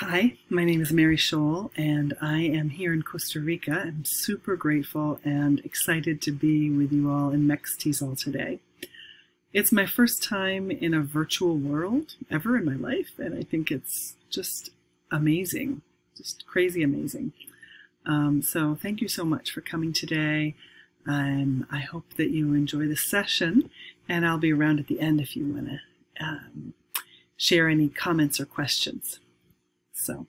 Hi, my name is Mary Scholl, and I am here in Costa Rica. I'm super grateful and excited to be with you all in MexTESOL today. It's my first time in a virtual world ever in my life, and I think it's just amazing, just crazy amazing. So thank you so much for coming today. I hope that you enjoy this session, and I'll be around at the end if you want to share any comments or questions. So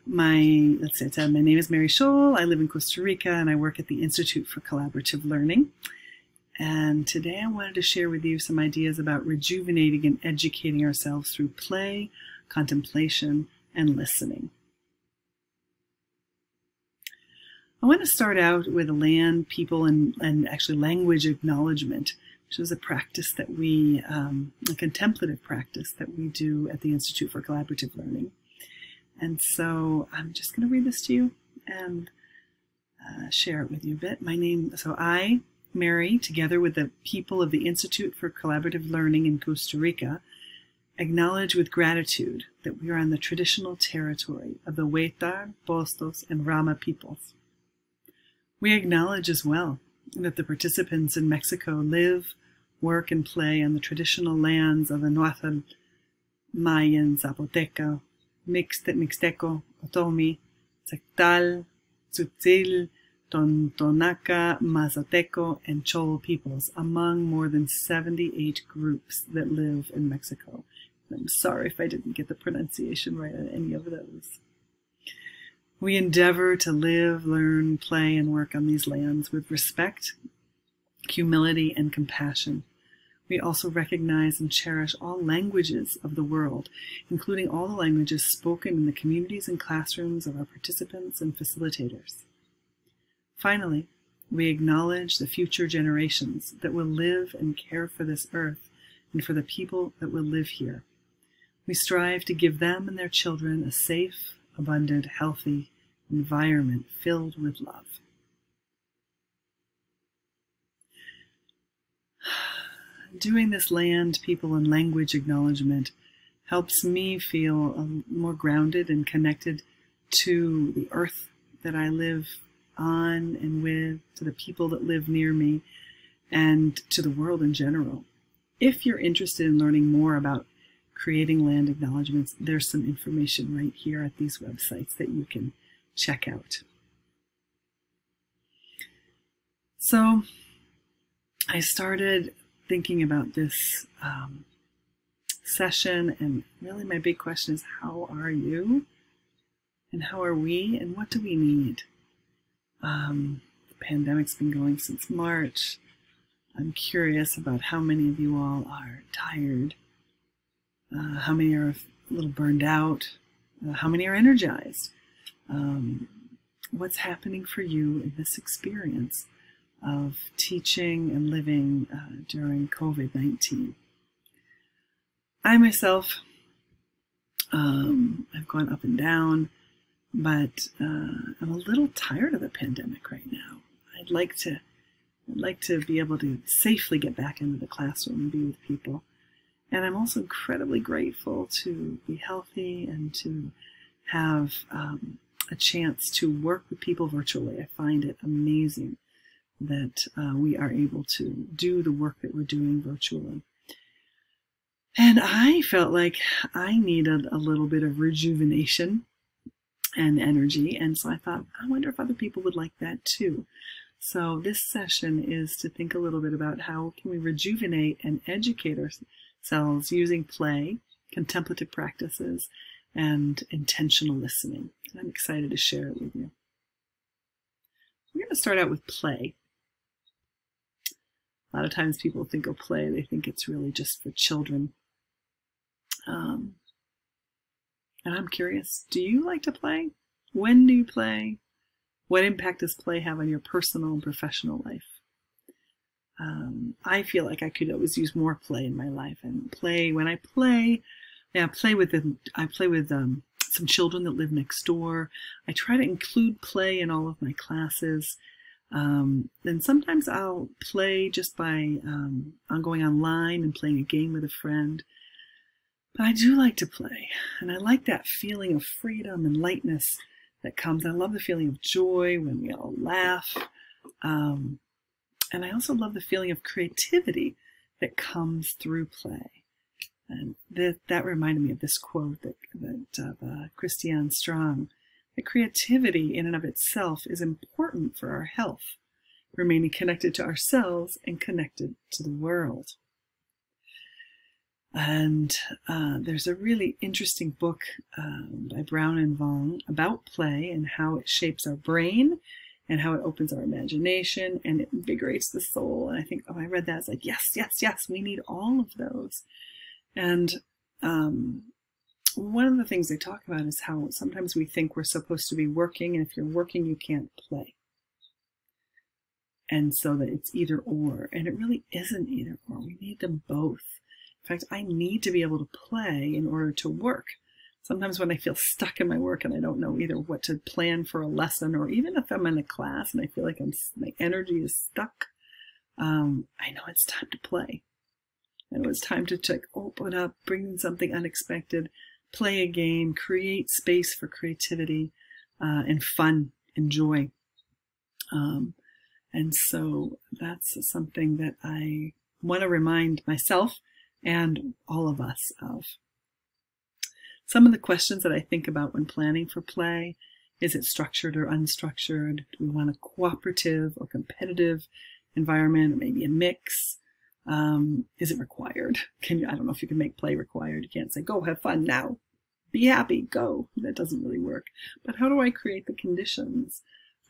my name is Mary Scholl. I live in Costa Rica and I work at the Institute for Collaborative Learning. And today I wanted to share with you some ideas about rejuvenating and educating ourselves through play, contemplation, and listening. I want to start out with land, people, and actually language acknowledgement, which is a practice that we, a contemplative practice that we do at the Institute for Collaborative Learning. And so I'm just going to read this to you and share it with you a bit. I, Mary, together with the people of the Institute for Collaborative Learning in Costa Rica, acknowledge with gratitude that we are on the traditional territory of the Huetar, Postos, and Rama peoples. We acknowledge as well that the participants in Mexico live, work, and play on the traditional lands of the Nahuatl, Mayan, Zapoteca, Mixteco, Otomi, Tzectal, Tzutzil, Totonaca, Mazateco, and Scholl peoples, among more than 78 groups that live in Mexico. I'm sorry if I didn't get the pronunciation right on any of those. We endeavor to live, learn, play, and work on these lands with respect, humility, and compassion. We also recognize and cherish all languages of the world, including all the languages spoken in the communities and classrooms of our participants and facilitators. Finally, we acknowledge the future generations that will live and care for this earth and for the people that will live here. We strive to give them and their children a safe, abundant, healthy environment filled with love. Doing this land, people, and language acknowledgement helps me feel more grounded and connected to the earth that I live on and with, to the people that live near me, and to the world in general. If you're interested in learning more about creating land acknowledgements, there's some information right here at these websites that you can check out. So I started thinking about this session, and really my big question is, how are you? And how are we? And what do we need? The pandemic's been going since March. I'm curious about how many of you all are tired, how many are a little burned out, how many are energized. What's happening for you in this experience of teaching and living during COVID-19. I myself, I've gone up and down, but I'm a little tired of the pandemic right now. I'd like to be able to safely get back into the classroom and be with people. And I'm also incredibly grateful to be healthy and to have a chance to work with people virtually. I find it amazing that we are able to do the work that we're doing virtually. And I felt like I needed a little bit of rejuvenation and energy, and so I thought, I wonder if other people would like that too. So this session is to think a little bit about how can we rejuvenate and educate ourselves using play, contemplative practices, and intentional listening. And I'm excited to share it with you. We're going to start out with play. A lot of times people think of play, they think it's really just for children. And I'm curious, do you like to play? When do you play? What impact does play have on your personal and professional life? I feel like I could always use more play in my life. And when I play, I play with some children that live next door. I try to include play in all of my classes. And sometimes I'll play just by going online and playing a game with a friend. But I do like to play, and I like that feeling of freedom and lightness that comes. I love the feeling of joy when we all laugh. And I also love the feeling of creativity that comes through play. And that reminded me of this quote that Christiane Strong, that creativity in and of itself is important for our health, remaining connected to ourselves and connected to the world. And there's a really interesting book by Brown and Vaughn about play and how it shapes our brain and how it opens our imagination and it invigorates the soul. And I think, I read that, it's like, yes, yes, yes, we need all of those. And one of the things they talk about is how sometimes we think we're supposed to be working, and if you're working, you can't play. And so that it's either or, and it really isn't either or. We need them both. In fact, I need to be able to play in order to work. Sometimes when I feel stuck in my work and I don't know either what to plan for a lesson, or even if I'm in a class and I feel like my energy is stuck, I know it's time to play. I know it's time to open up, bring in something unexpected, play a game, create space for creativity and fun and joy. And so that's something that I want to remind myself and all of us of. Some of the questions that I think about when planning for play: is it structured or unstructured? Do we want a cooperative or competitive environment, or maybe a mix? Is it required? I don't know if you can make play required. You can't say, go have fun now, be happy, go. That doesn't really work. But how do I create the conditions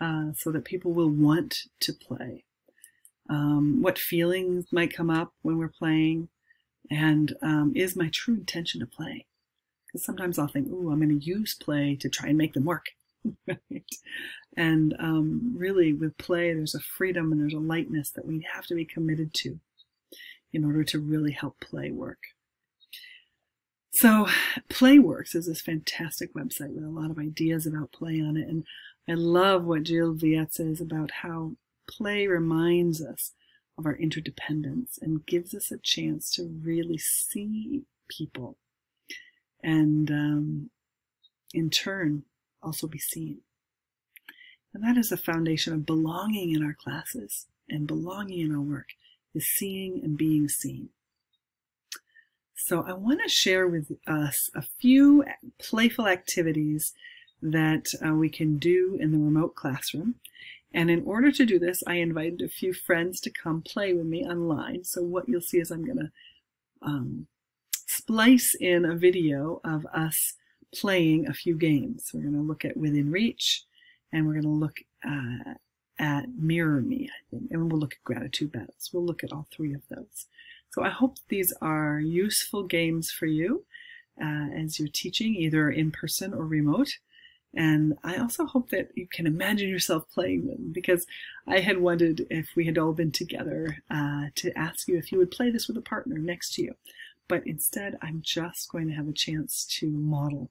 so that people will want to play? What feelings might come up when we're playing? And is my true intention to play? Because sometimes I'll think, ooh, I'm going to use play to try and make them work. Right? And really with play, there's a freedom and there's a lightness that we have to be committed to in order to really help play work. So Playworks is this fantastic website with a lot of ideas about play on it. And I love what Jill Viet says about how play reminds us of our interdependence and gives us a chance to really see people and in turn also be seen. And that is the foundation of belonging in our classes and belonging in our work, is seeing and being seen. So I want to share with us a few playful activities that we can do in the remote classroom. And in order to do this, I invited a few friends to come play with me online. So what you'll see is I'm going to splice in a video of us playing a few games. We're going to look at Within Reach, and we're going to look at Mirror Me, I think, and we'll look at Gratitude Battles. We'll look at all three of those. So I hope these are useful games for you as you're teaching, either in person or remote. And I also hope that you can imagine yourself playing them, because I had wondered if we had all been together to ask you if you would play this with a partner next to you. But instead, I'm just going to have a chance to model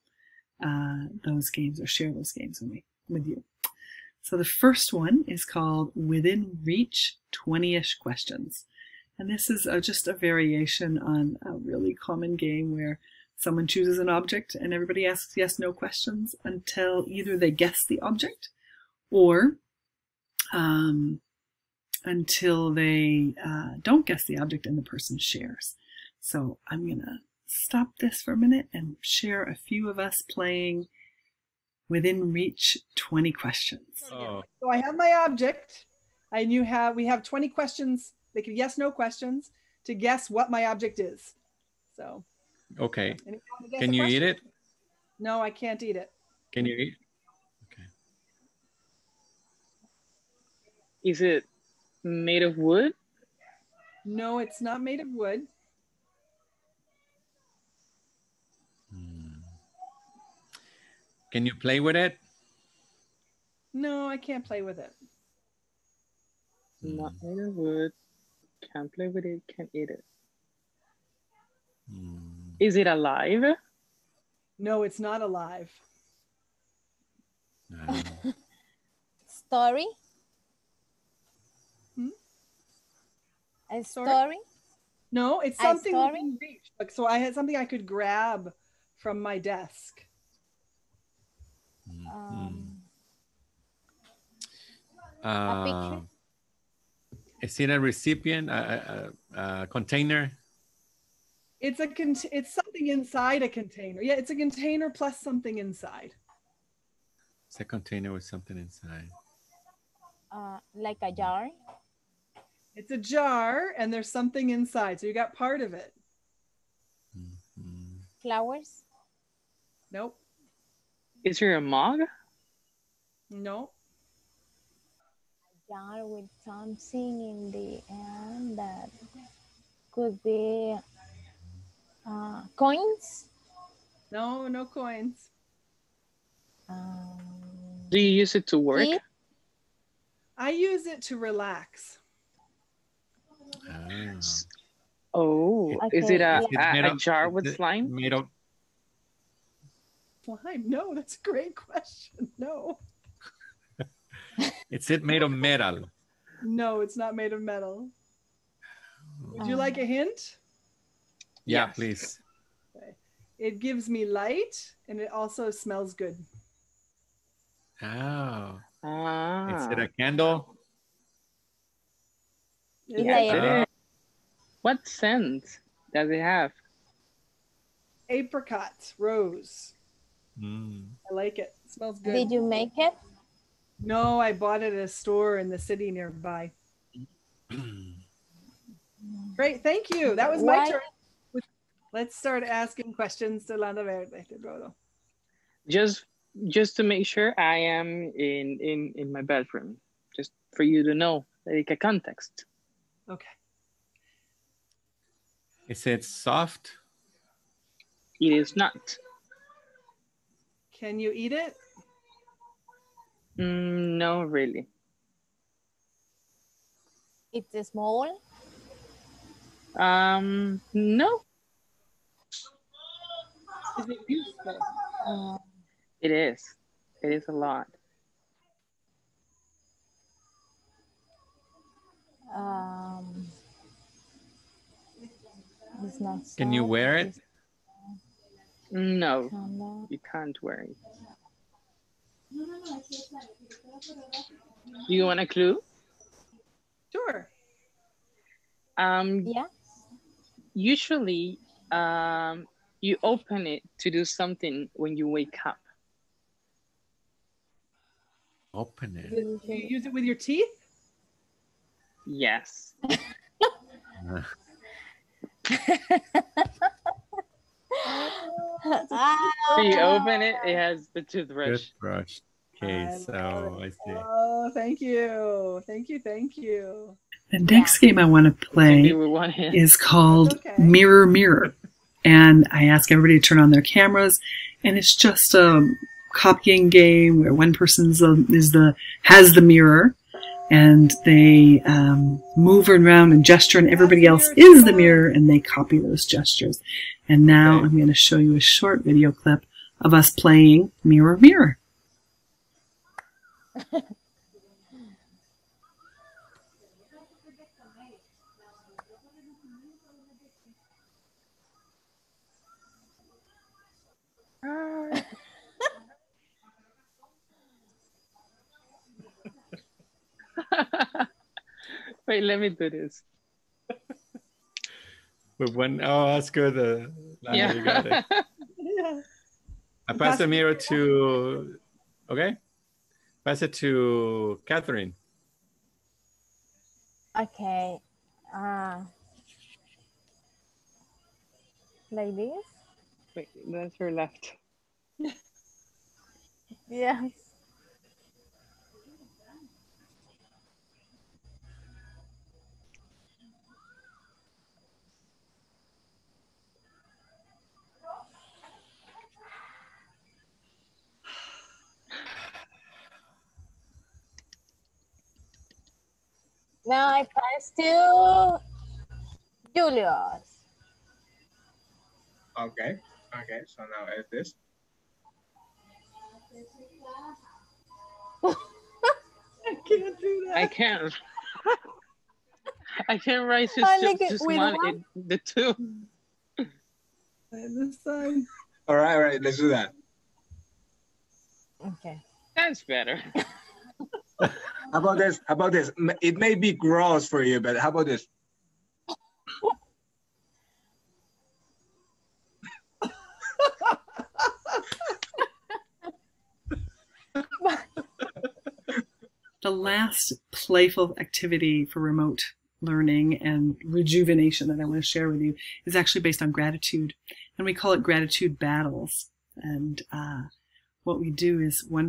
those games or share those games with you. So the first one is called Within Reach 20-ish Questions. And this is just a variation on a really common game where someone chooses an object and everybody asks yes/no questions until either they guess the object or until they don't guess the object and the person shares. So I'm going to stop this for a minute and share a few of us playing Within Reach 20 Questions. Oh. So I have my object, and we have 20 questions. They can yes/no questions to guess what my object is. So. Okay. Can you eat it? No, I can't eat it. Can you eat? Okay. Is it made of wood? No, it's not made of wood. Can you play with it? No, I can't play with it. Not made of wood. Can't play with it. Can't eat it. Is it alive? No, it's not alive. Story? Hmm? A story? No, it's A something story? within reach. Like, so I had something I could grab from my desk. A picture? Is it a recipient, a container? It's it's something inside a container. Yeah, it's a container plus something inside. It's a container with something inside. Like a jar? It's a jar and there's something inside. So you got part of it. Flowers? Nope. Is there a mug? Nope. Jar with something in the end that could be coins? No, no coins. Do you use it to work? Key? I use it to relax. Oh, is Okay, it a, Is it made a of- jar is with it slime? Made of, Slime? No, that's a great question. No. is it made of metal? No, it's not made of metal. Would you like a hint? Yeah, Yes. please. Okay. It gives me light and it also smells good. Oh, Ah. is it a candle? Is Like it It is. What scent does it have? apricot rose? Mm. I like it. It smells good. Did you make it? No, I bought it at a store in the city nearby. Great, thank you. That was my Why? turn. Let's start asking questions to Lana Verde. Just to make sure, I am in my bedroom. Just for you to know, like a context. Okay. Is it soft? It is not. Can you eat it? No, really. It's small? No, Is it useful? it is. It is a lot. It's not Can you soft, wear it? it's No, kinda- you can't wear it. Do you want a clue? Sure. Yeah. Usually, you open it to do something when you wake up. Open it. Do you use it with your teeth? Yes. So you open it, it has the toothbrush. Toothbrush. Okay, so I see. Oh, thank you. Thank you. Thank you. The next game I want to play Maybe with one hand. is called That's okay. Mirror Mirror. And I ask everybody to turn on their cameras, and it's just a copying game where one person has the mirror, and they move around and gesture, and everybody else is the mirror, and they copy those gestures. And now Okay. I'm going to show you a short video clip of us playing Mirror Mirror. Wait, let me do this. With one, oh, that's good. Lana, you got it. Yeah. I pass the mirror to, okay? Pass it to Catherine. Okay. Like this? Wait, that's her left. Yes. Now I pass to Julius. Okay. Okay. So now is this. I can't do that. I can't. I can write just with one, one? the two. This side. All right, let's do that. Okay. That's better. How about this? How about this? It may be gross for you, but how about this? The last playful activity for remote learning and rejuvenation that I want to share with you is actually based on gratitude, and we call it gratitude battles. And what we do is we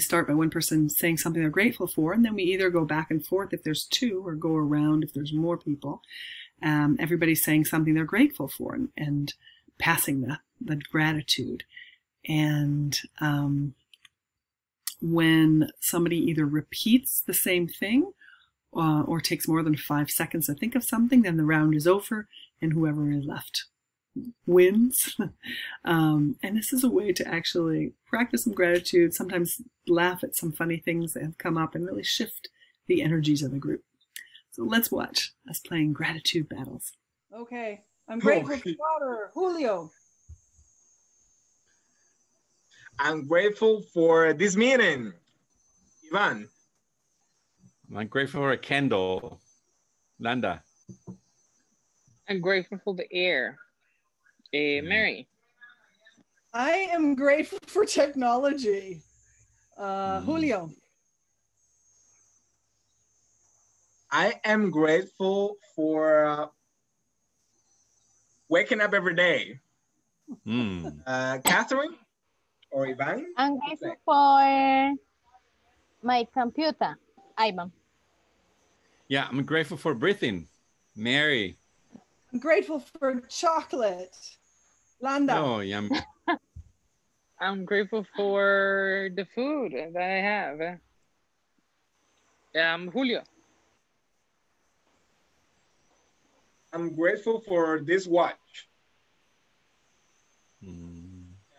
start by one person saying something they're grateful for, and then we either go back and forth if there's two, or go around if there's more people. Everybody's saying something they're grateful for and passing the gratitude. And when somebody either repeats the same thing or takes more than 5 seconds to think of something, then the round is over and whoever is left wins. And this is a way to actually practice some gratitude, sometimes laugh at some funny things that have come up, and really shift the energies of the group. So let's watch us playing gratitude battles. Okay. I'm grateful for water. Julio. I'm grateful for this meeting. Ivan. I'm grateful for a candle. Landa. I'm grateful for the air. Mary. I am grateful for technology. Julio. I am grateful for waking up every day. Catherine or Ivan? I'm grateful for my computer, Ivan. Yeah, I'm grateful for breathing. Mary. I'm grateful for chocolate. Landa. Oh, yum. I'm grateful for the food that I have. Julio. I'm grateful for this watch.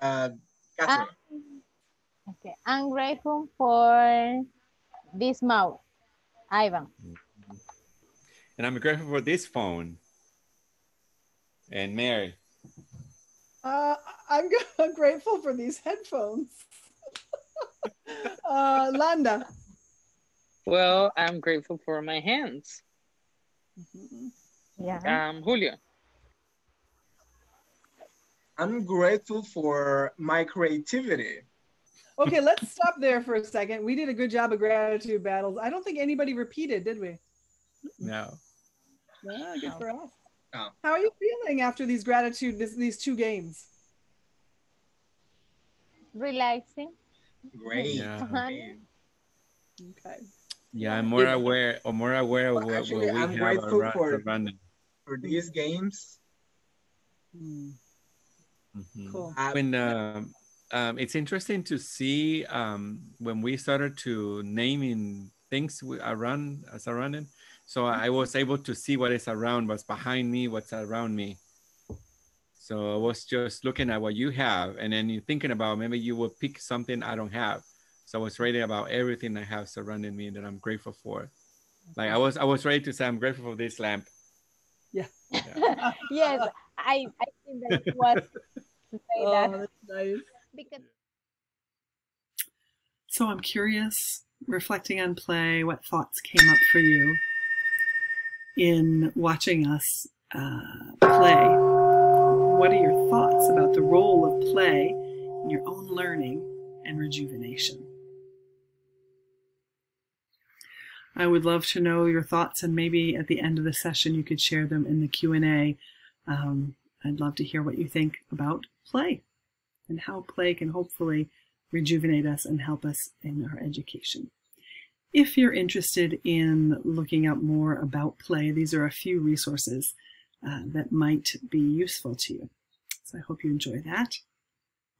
Catherine. Okay. I'm grateful for this mouse, Ivan. And I'm grateful for this phone. And Mary. I'm grateful for these headphones. Landa. Well, I'm grateful for my hands. Yeah. Julio. I'm grateful for my creativity. Okay, let's stop there for a second. We did a good job of gratitude battles. I don't think anybody repeated, did we? No. Yeah, good for us. Oh. How are you feeling after these these 2 games? Relaxing. Great. Yeah. Great. Okay. Yeah, I'm more aware of Well, what actually, we I'm have grateful around. for these games. Cool. When it's interesting to see when we started to naming things around us surrounding. So I was able to see what is around, what's behind me, what's around me. So I was just looking at what you have, and then you're thinking about maybe you will pick something I don't have. So I was writing about everything I have surrounding me that I'm grateful for. Like I was ready to say I'm grateful for this lamp. Yeah. Yes, I think that it was to say that. That's nice. Because So I'm curious, reflecting on play, what thoughts came up for you in watching us play? What are your thoughts about the role of play in your own learning and rejuvenation? I would love to know your thoughts, and maybe at the end of the session you could share them in the Q&A. I'd love to hear what you think about play and how play can hopefully rejuvenate us and help us in our education. If you're interested in looking up more about play, these are a few resources that might be useful to you. So I hope you enjoy that.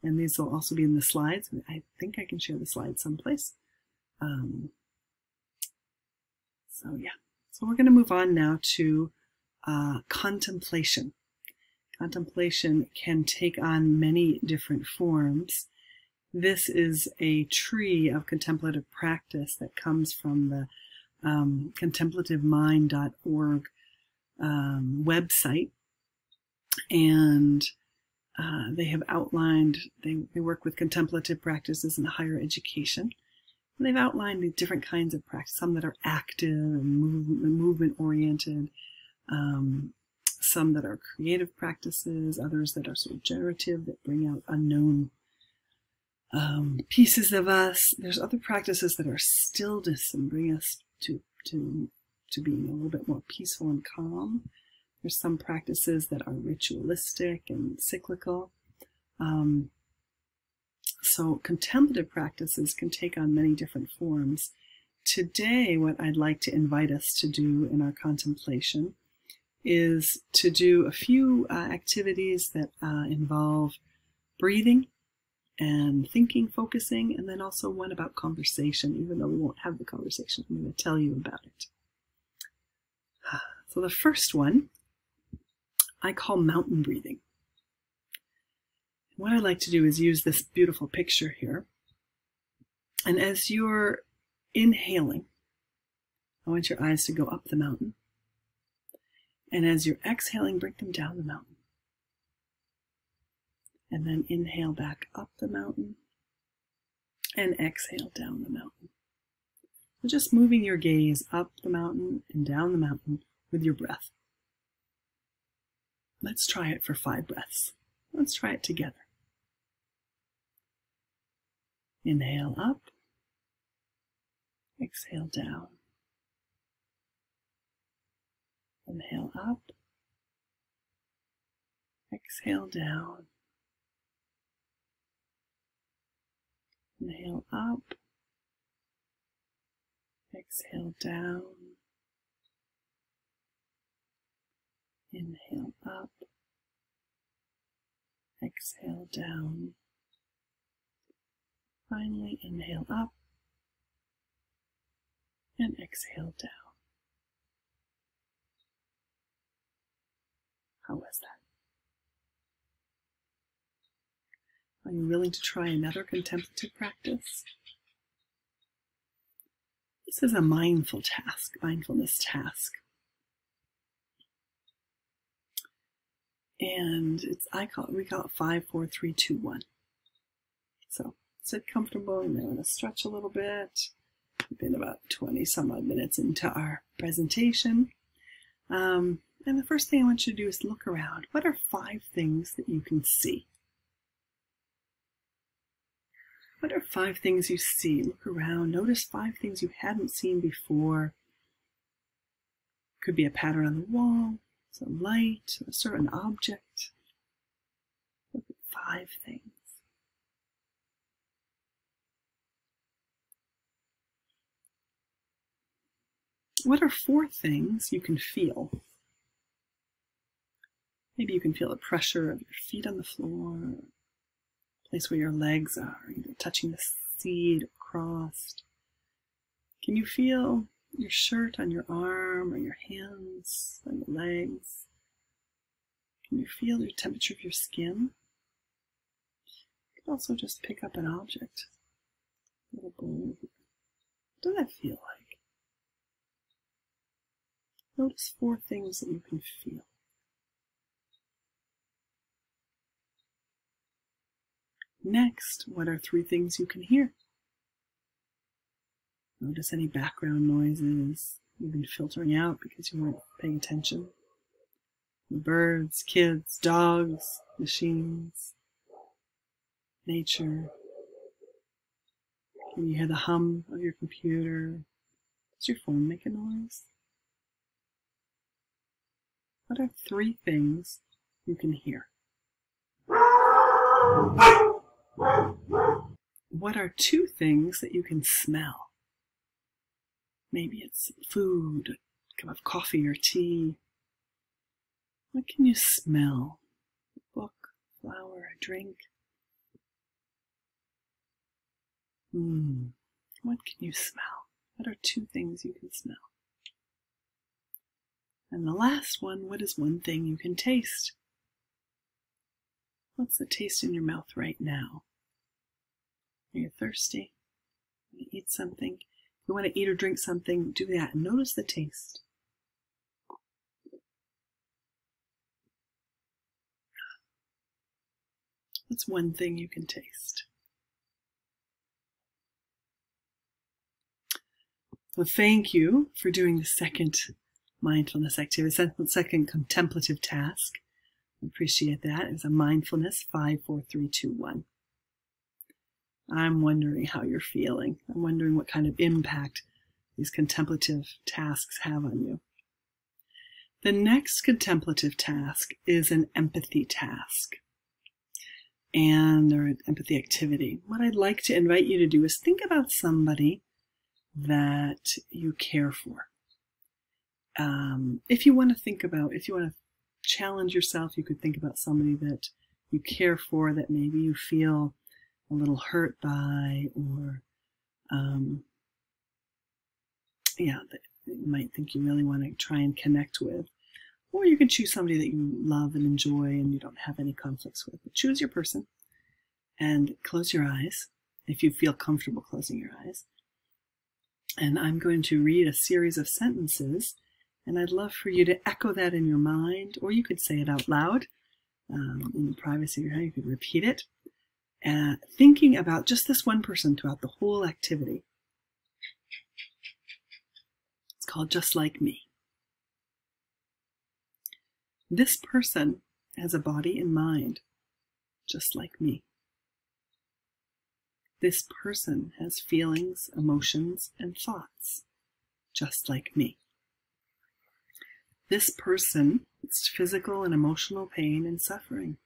And these will also be in the slides. I think I can share the slides someplace. So yeah, so we're going to move on now to contemplation. Contemplation can take on many different forms. This is a tree of contemplative practice that comes from the contemplativemind.org website, and they have outlined, they work with contemplative practices in higher education. And they've outlined the different kinds of practice, some that are active and movement-oriented, some that are creative practices, others that are sort of generative, that bring out unknown pieces of us. There's other practices that are stillness and bring us to being a little bit more peaceful and calm. There's some practices that are ritualistic and cyclical. So contemplative practices can take on many different forms. Today, what I'd like to invite us to do in our contemplation is to do a few activities that involve breathing and thinking, focusing, and then also one about conversation, even though we won't have the conversation. I'm going to tell you about it. So the first one I call mountain breathing. What I'd like to do is use this beautiful picture here. And as you're inhaling, I want your eyes to go up the mountain. And as you're exhaling, bring them down the mountain. And then inhale back up the mountain and exhale down the mountain. So just moving your gaze up the mountain and down the mountain with your breath. Let's try it for 5 breaths. Let's try it together. Inhale up, exhale down. Inhale up, exhale down. Inhale up, exhale down. Inhale up, exhale down. Finally, inhale up and exhale down. How was that? Are you willing to try another contemplative practice? This is a mindfulness task. And we call it 5, 4, 3, 2, 1. So sit comfortable. You may want to stretch a little bit. We've been about 20 some odd minutes into our presentation. And the first thing I want you to do is look around. What are 5 things that you can see? What are 5 things you see? Look around. Notice 5 things you hadn't seen before. Could be a pattern on the wall, some light, a certain object. Look at 5 things. What are 4 things you can feel? Maybe you can feel the pressure of your feet on the floor, a place where your legs are, either touching the seat or crossed. Can you feel your shirt on your arm or your hands on your legs? Can you feel the temperature of your skin? You can also just pick up an object, a little bowl. What does that feel like? Notice 4 things that you can feel. Next, what are 3 things you can hear? Notice any background noises you've been filtering out because you weren't paying attention. Birds, kids, dogs, machines, nature. Can you hear the hum of your computer? Does your phone make a noise? What are 3 things you can hear? What are 2 things that you can smell? Maybe it's food, a cup of coffee or tea. What can you smell? A book, a flower, a drink? What can you smell? What are 2 things you can smell? And the last one, what is 1 thing you can taste? What's the taste in your mouth right now? Are you thirsty? Want to eat something? you want to eat or drink something, do that and notice the taste. What's one thing you can taste? Well, thank you for doing the second mindfulness activity, second contemplative task. I appreciate that. It was a mindfulness 5, 4, 3, 2, 1. I'm wondering how you're feeling. I'm wondering what kind of impact these contemplative tasks have on you. The next contemplative task is an empathy task or an empathy activity. What I'd like to invite you to do is think about somebody that you care for. If you want to challenge yourself, you could think about somebody that you care for that maybe you feel a little hurt by, or that you might think you really want to try and connect with. Or you can choose somebody that you love and enjoy and you don't have any conflicts with. But choose your person and close your eyes if you feel comfortable closing your eyes. And I'm going to read a series of sentences, and I'd love for you to echo that in your mind, or you could say it out loud in the privacy of your home. You could repeat it, thinking about just this one person throughout the whole activity. It's called Just Like Me. This person has a body and mind, just like me. This person has feelings, emotions, and thoughts, just like me. This person has physical and emotional pain and suffering,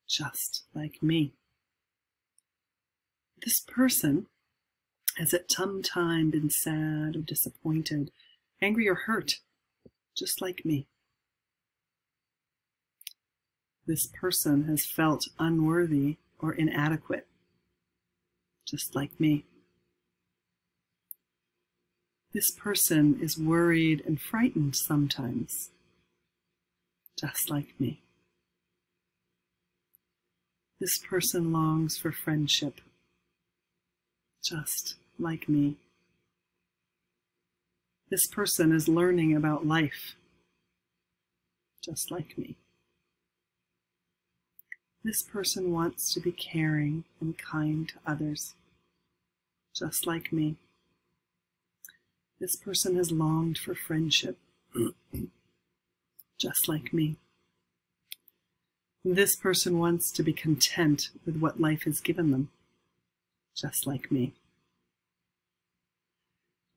just like me. This person has at some time been sad or disappointed, angry or hurt, just like me. This person has felt unworthy or inadequate, just like me. This person is worried and frightened sometimes, just like me. This person longs for friendship, just like me. This person is learning about life, just like me. This person wants to be caring and kind to others, just like me. This person has longed for friendship, just like me. This person wants to be content with what life has given them, just like me.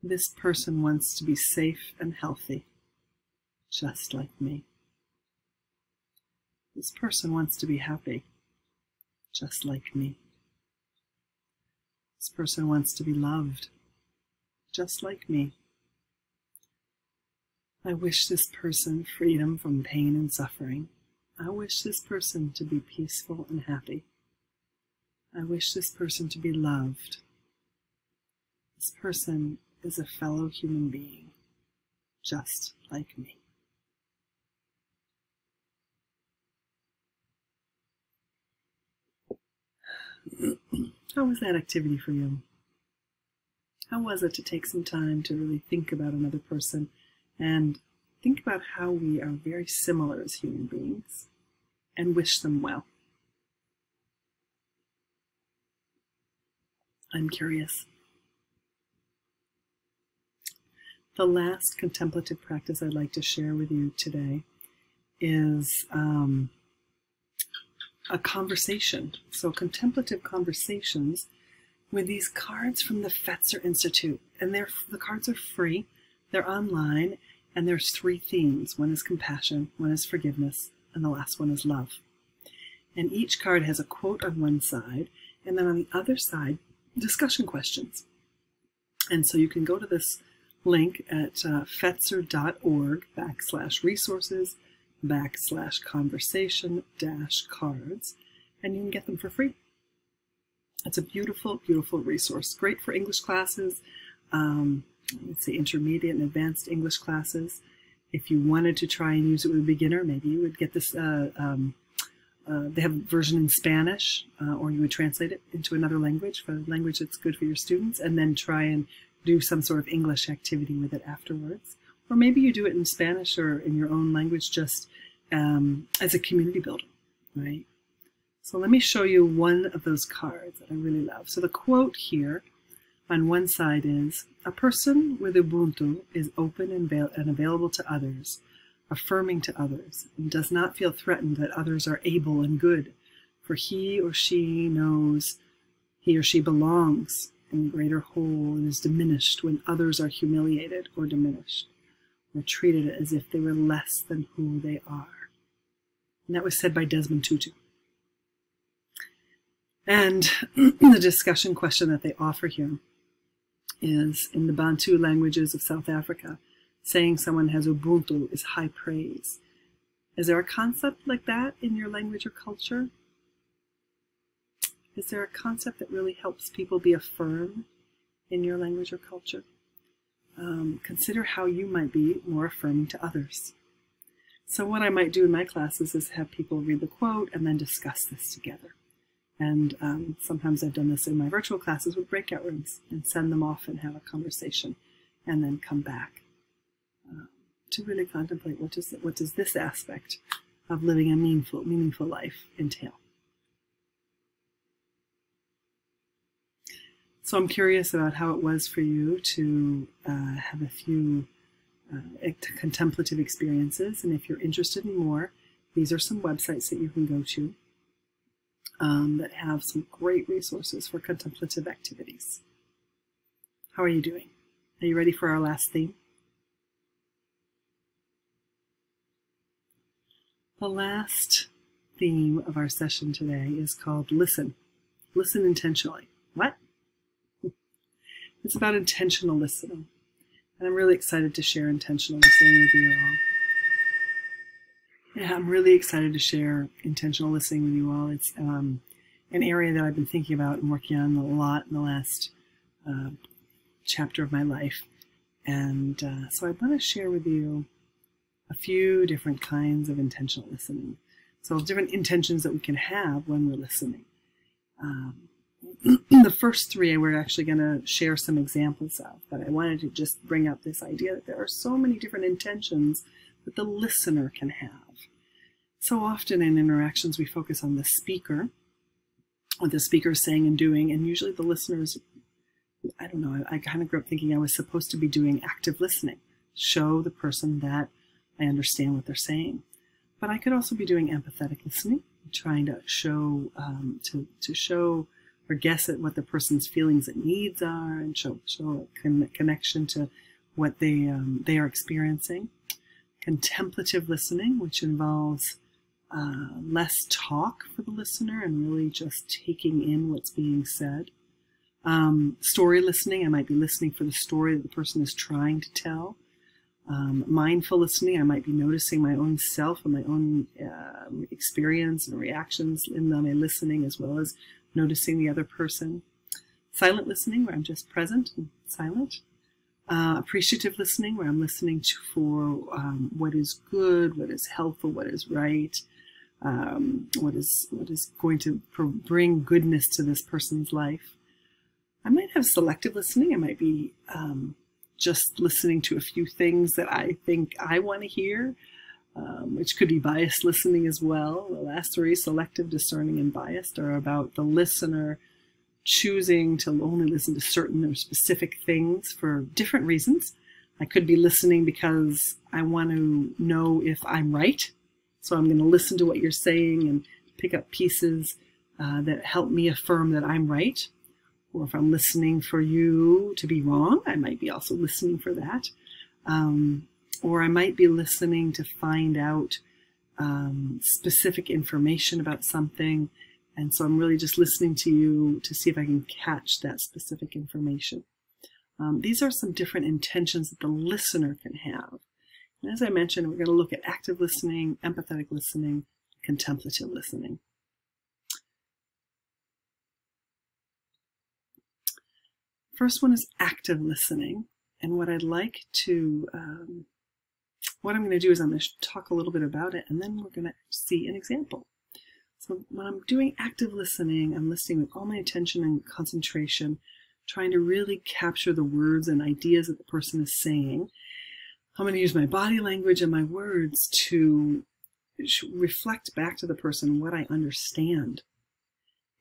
This person wants to be safe and healthy, just like me. This person wants to be happy, just like me. This person wants to be loved, just like me. I wish this person freedom from pain and suffering. I wish this person to be peaceful and happy. I wish this person to be loved. This person is a fellow human being, just like me. How was that activity for you? How was it to take some time to really think about another person and think about how we are very similar as human beings and wish them well? I'm curious. The last contemplative practice I'd like to share with you today is a conversation. So contemplative conversations with these cards from the Fetzer Institute. And the cards are free, they're online, and there's 3 themes. One is compassion, one is forgiveness, and the last one is love. And each card has a quote on one side, and then on the other side, discussion questions. And so you can go to this link at fetzer.org/resources/conversation-cards, and you can get them for free. It's a beautiful, beautiful resource. Great for English classes, let's say intermediate and advanced English classes. If you wanted to try and use it with a beginner, maybe you would get this, they have a version in Spanish, or you would translate it into another language, for a language that's good for your students, and then try and do some sort of English activity with it afterwards. Or maybe you do it in Spanish or in your own language just as a community builder, right? So let me show you one of those cards that I really love. So the quote here on one side is, "A person with Ubuntu is open and available to others, affirming to others, and does not feel threatened that others are able and good, for he or she knows he or she belongs in the greater whole and is diminished when others are humiliated or diminished, or treated as if they were less than who they are." And that was said by Desmond Tutu. And the discussion question that they offer here is, in the Bantu languages of South Africa, saying someone has Ubuntu is high praise. Is there a concept like that in your language or culture? Is there a concept that really helps people be affirmed in your language or culture? Consider how you might be more affirming to others. So what I might do in my classes is have people read the quote and then discuss this together. And sometimes I've done this in my virtual classes with breakout rooms and send them off and have a conversation and then come back to really contemplate what does this aspect of living a meaningful life entail. So I'm curious about how it was for you to have a few contemplative experiences. And if you're interested in more, these are some websites that you can go to that have some great resources for contemplative activities. How are you doing? Are you ready for our last theme? The last theme of our session today is called Listen. Listen intentionally. What? It's about intentional listening. And I'm really excited to share intentional listening with you all. Yeah, I'm really excited to share intentional listening with you all. It's an area that I've been thinking about and working on a lot in the last chapter of my life. And so I want to share with you a few different kinds of intentional listening. So different intentions that we can have when we're listening. The first three we're actually going to share some examples of, but I wanted to just bring up this idea that there are so many different intentions that the listener can have. So often in interactions we focus on the speaker, what the speaker is saying and doing, and usually the listeners, I don't know, I kind of grew up thinking I was supposed to be doing active listening, show the person that I understand what they're saying. But I could also be doing empathetic listening, trying to show, to show or guess at what the person's feelings and needs are, and show a connection to what they are experiencing. Contemplative listening, which involves less talk for the listener and really just taking in what's being said. Story listening, I might be listening for the story that the person is trying to tell. Mindful listening, I might be noticing my own self and my own experience and reactions in my listening, as well as noticing the other person. Silent listening, where I'm just present and silent. Appreciative listening, where I'm listening for what is good, what is helpful, what is right, what is going to bring goodness to this person's life. I might have selective listening. I might be just listening to a few things that I think I want to hear, which could be biased listening as well. The last three, selective, discerning, and biased, are about the listener choosing to only listen to certain or specific things for different reasons. I could be listening because I want to know if I'm right. So I'm going to listen to what you're saying and pick up pieces that help me affirm that I'm right. Or if I'm listening for you to be wrong, I might be also listening for that. Or I might be listening to find out specific information about something. And so I'm really just listening to you to see if I can catch that specific information. These are some different intentions that the listener can have. And as I mentioned, we're going to look at active listening, empathetic listening, contemplative listening. First one is active listening. And what I'd like to, what I'm going to do is I'm going to talk a little bit about it, and then we're going to see an example. So when I'm doing active listening, I'm listening with all my attention and concentration, trying to really capture the words and ideas that the person is saying. I'm going to use my body language and my words to reflect back to the person what I understand.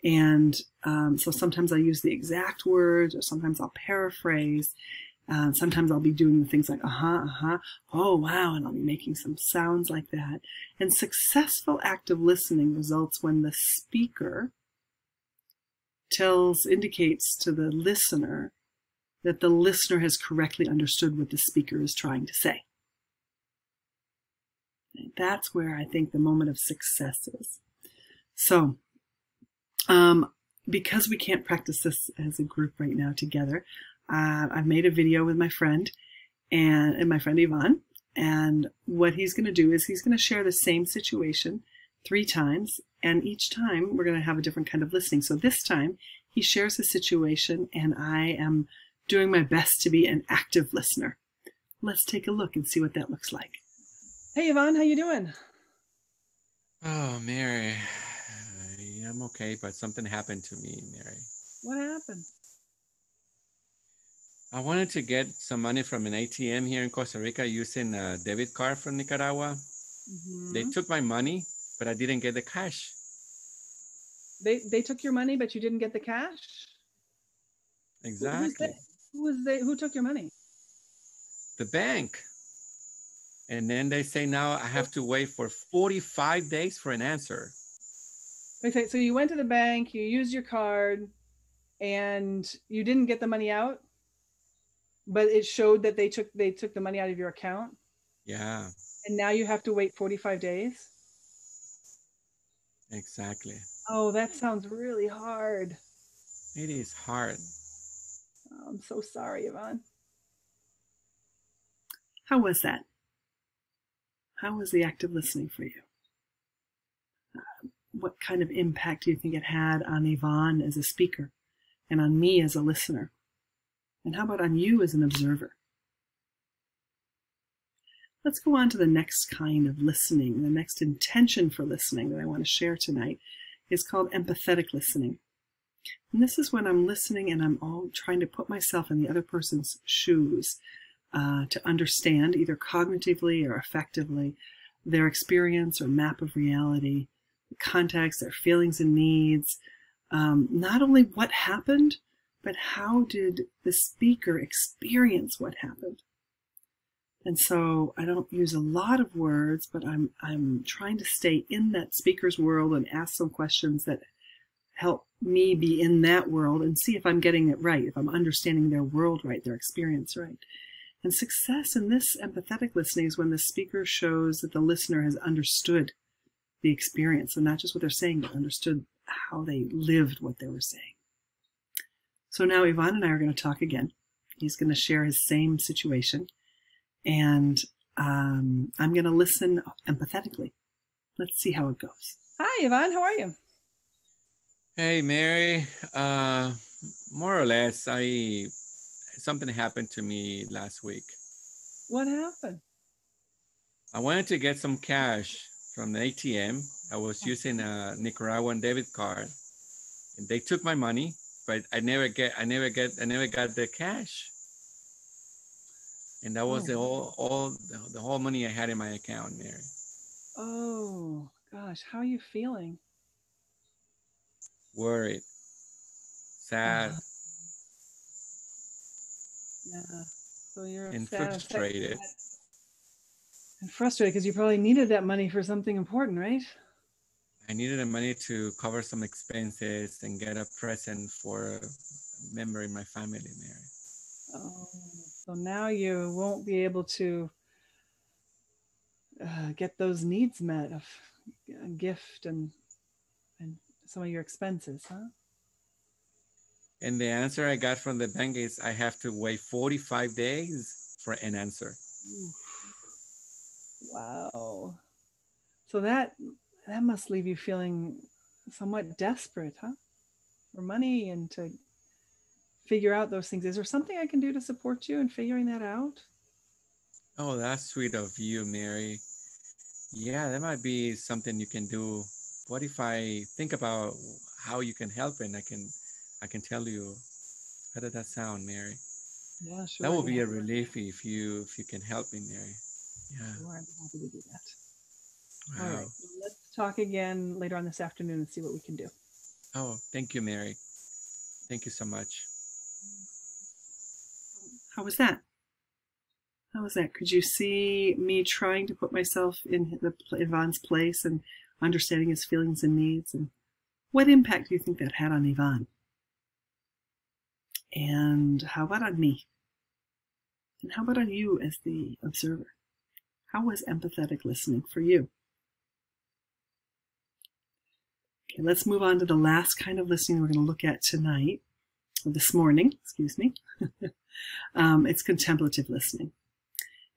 And so sometimes I use the exact words, or sometimes I'll paraphrase. Sometimes I'll be doing the things like, oh, wow, and I'll be making some sounds like that. And successful active listening results when the speaker indicates to the listener that the listener has correctly understood what the speaker is trying to say. And that's where I think the moment of success is. So, because we can't practice this as a group right now together, I've made a video with my friend and my friend Ivan, and what he's going to do is he's going to share the same situation 3 times, and each time we're going to have a different kind of listening. So this time he shares his situation, and I am doing my best to be an active listener. Let's take a look and see what that looks like. Hey, Yvonne, how you doing? Oh, Mary, I'm okay, but something happened to me, Mary. What happened? I wanted to get some money from an ATM here in Costa Rica using a debit card from Nicaragua. Mm-hmm. They took my money, but I didn't get the cash. They took your money, but you didn't get the cash? Exactly. Who took your money? The bank. And then they say now I have to wait for 45 days for an answer. Okay, so you went to the bank, you used your card, and you didn't get the money out, but it showed that they took the money out of your account. Yeah. And now you have to wait 45 days? Exactly. Oh, that sounds really hard. It is hard. Oh, I'm so sorry, Yvonne. How was that? How was the active listening for you? What kind of impact do you think it had on Yvonne as a speaker and on me as a listener? And how about on you as an observer? Let's go on to the next kind of listening. The next intention for listening that I want to share tonight is called empathetic listening. And this is when I'm listening and I'm all trying to put myself in the other person's shoes to understand, either cognitively or affectively, their experience or map of reality, the context, their feelings and needs, not only what happened, but how did the speaker experience what happened. And so I don't use a lot of words, but I'm trying to stay in that speaker's world and ask some questions that help me be in that world and see if I'm getting it right, if I'm understanding their world right, their experience right. And success in this empathetic listening is when the speaker shows that the listener has understood the experience, and not just what they're saying, but understood how they lived what they were saying. So now Yvonne and I are going to talk again. He's going to share his same situation, and I'm going to listen empathetically. Let's see how it goes. Hi, Yvonne. How are you? Hey, Mary. More or less, something happened to me last week. What happened? I wanted to get some cash from the ATM. I was using a Nicaraguan debit card, and they took my money, but I never got the cash. And that was the whole money I had in my account, Mary. Oh gosh, how are you feeling? Worried, sad, Yeah. So you're and sad, frustrated. And frustrated because you probably needed that money for something important, right? I needed the money to cover some expenses and get a present for a member in my family, Mary. Oh, so now you won't be able to get those needs met of a gift and some of your expenses, huh? And the answer I got from the bank is I have to wait 45 days for an answer. Oof. Wow. So that must leave you feeling somewhat desperate, huh? For money and to figure out those things. Is there something I can do to support you in figuring that out? Oh, that's sweet of you, Mary. Yeah, that might be something you can do. What if I think about how you can help, and I can tell you How did that sound, Mary? Yeah, sure. That will be a relief if you can help me, Mary. Yeah. Sure, I'm happy to do that. Wow. All right. Well, let's talk again later on this afternoon and see what we can do. Oh, thank you, Mary. Thank you so much. How was that? How was that? Could you see me trying to put myself in Ivan's place and understanding his feelings and needs? And what impact do you think that had on Ivan? And how about on me? And how about on you as the observer? How was empathetic listening for you? Okay, let's move on to the last kind of listening we're going to look at tonight, or this morning, excuse me. It's contemplative listening.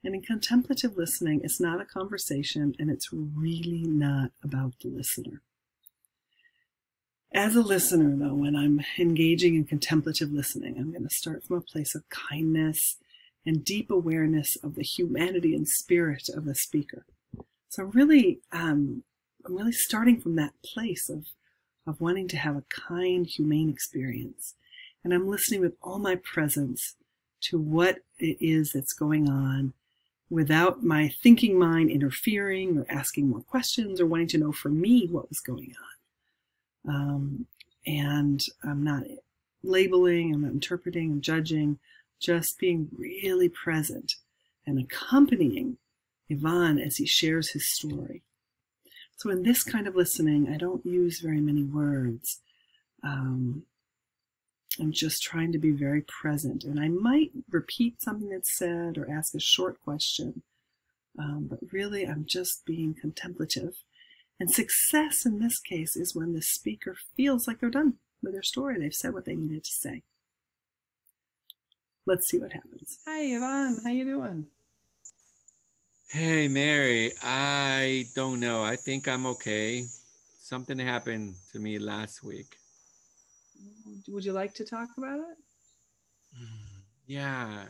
And in contemplative listening, it's not a conversation, and it's really not about the listener. As a listener, though, when I'm engaging in contemplative listening, I'm going to start from a place of kindness and deep awareness of the humanity and spirit of the speaker. So I'm really starting from that place of wanting to have a kind, humane experience. And I'm listening with all my presence to what it is that's going on without my thinking mind interfering or asking more questions or wanting to know for me what was going on. And I'm not labeling, I'm not interpreting, I'm judging, just being really present and accompanying Ivan as he shares his story. So in this kind of listening, I don't use very many words. I'm just trying to be very present. And I might repeat something that's said or ask a short question. But really, I'm just being contemplative. And success in this case is when the speaker feels like they're done with their story. They've said what they needed to say. Let's see what happens. Hi, Ivan. How you doing? Hey, Mary. I don't know. I think I'm okay. Something happened to me last week. Would you like to talk about it? Yeah.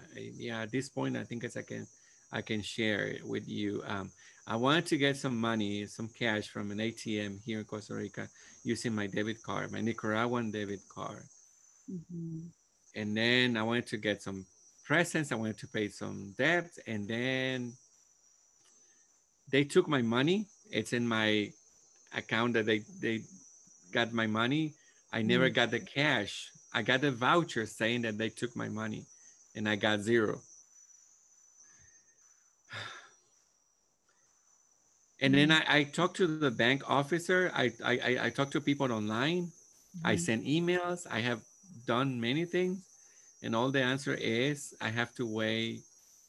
At this point, I think I can share it with you. I wanted to get some money, some cash from an ATM here in Costa Rica using my debit card, my Nicaraguan debit card. Mm-hmm. And then I wanted to get some presents. I wanted to pay some debts. And then they took my money. It's in my account that they got my money. I never got the cash. I got a voucher saying that they took my money and I got zero. And then I talked to the bank officer. I talked to people online. I sent emails. I have done many things. And all the answer is I have to wait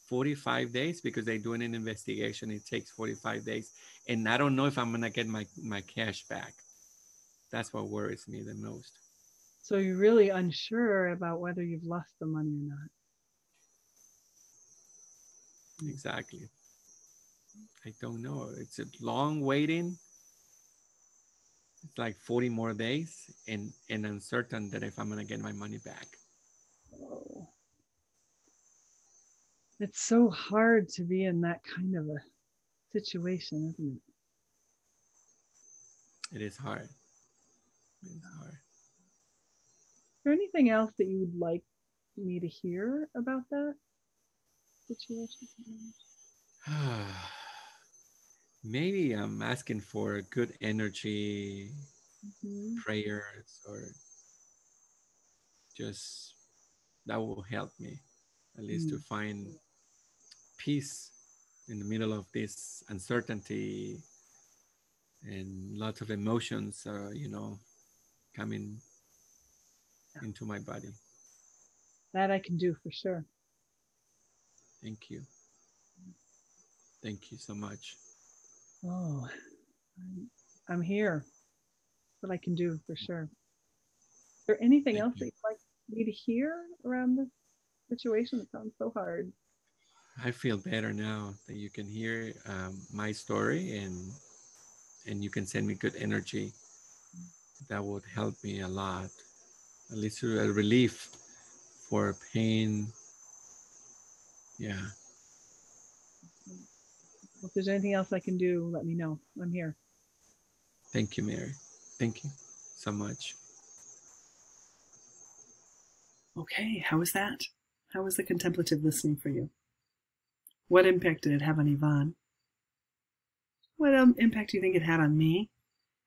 45 days because they're doing an investigation. It takes 45 days. And I don't know if I'm going to get my cash back. That's what worries me the most. So you're really unsure about whether you've lost the money or not. Exactly. I don't know. It's a long waiting. It's like 40 more days and uncertain that if I'm going to get my money back. Oh. It's so hard to be in that kind of a situation, isn't it? It is hard. It is hard. Is there anything else that you would like me to hear about that situation? Maybe I'm asking for good energy, prayers, or just that will help me at least to find peace in the middle of this uncertainty and lots of emotions, coming into my body. That I can do for sure. Thank you. Thank you so much. Oh, I'm here. What I can do for sure. Is there anything else that you'd like me to hear around this situation? It sounds so hard. I feel better now that you can hear my story and you can send me good energy. That would help me a lot. At least a relief for pain. Yeah. Well, if there's anything else I can do, let me know. I'm here. Thank you, Mary. Thank you so much. Okay, how was that? How was the contemplative listening for you? What impact did it have on Yvonne? What impact do you think it had on me?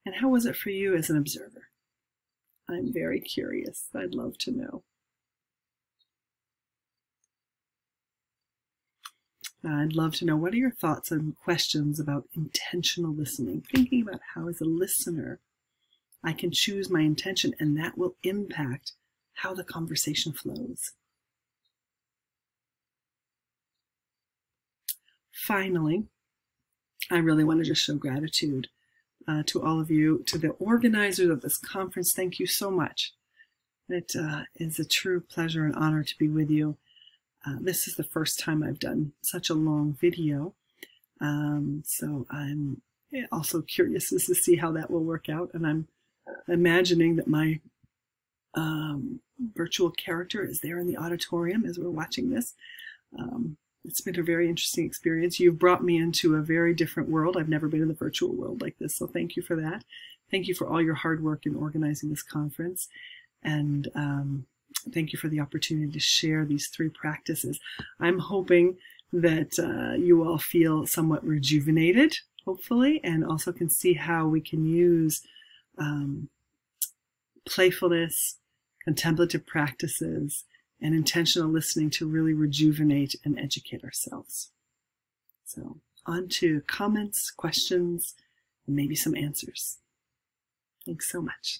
And how was it for you as an observer? I'm very curious. I'd love to know. I'd love to know, what are your thoughts and questions about intentional listening? Thinking about how, as a listener, I can choose my intention, and that will impact how the conversation flows. Finally, I really want to just show gratitude to all of you, to the organizers of this conference. Thank you so much. It is a true pleasure and honor to be with you. This is the first time I've done such a long video, so I'm also curious as to see how that will work out, and I'm imagining that my virtual character is there in the auditorium as we're watching this. It's been a very interesting experience. You've brought me into a very different world. I've never been in the virtual world like this, so thank you for that. Thank you for all your hard work in organizing this conference, and thank you for the opportunity to share these 3 practices. I'm hoping that you all feel somewhat rejuvenated, hopefully, and also can see how we can use playfulness, contemplative practices, and intentional listening to really rejuvenate and educate ourselves. So on to comments, questions, and maybe some answers. Thanks so much.